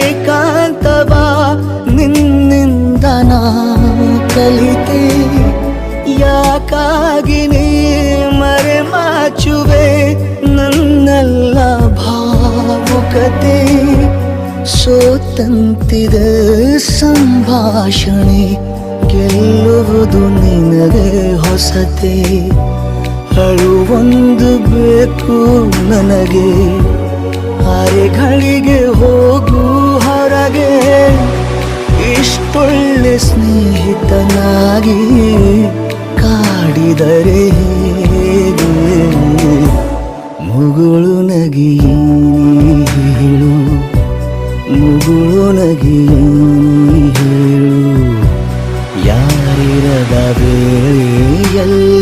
ಏಕಾಂತವ ನಿನ್ನಿಂದ ನಾ ಕಲಿತೆ. ಯಾಕಾಗಿ ನೀ ಮರೆಮಾಚುವೆ ನನ್ನೆಲ್ಲ ಭಾವುಕತೆ. ಸೋತಂತಿದೆ ಸಂಭಾಷಣೆ, ಗೆಲ್ಲುವುದು ನಿನಗೆ ಹೊಸತೆ. ಅಳುವೊಂದು ಬೇಕು ನನಗೆ, ಅರೆಗಳಿಗೆ ಹೋಗು ಹೊರಗೆ. ಇಷ್ಟೊಳ್ಳೆ ಸ್ನೇಹಿತನಾಗಿ ಕಾಡಿದರೆ ಹೇಗೆ? ಮುಗುಳು ನಗಿ ಹೇಳು, ಮುಗುಳು ನಗಿ ಹೇಳು. ಯಾರಿರದ ವೇಳೆಯಲ್ಲಿ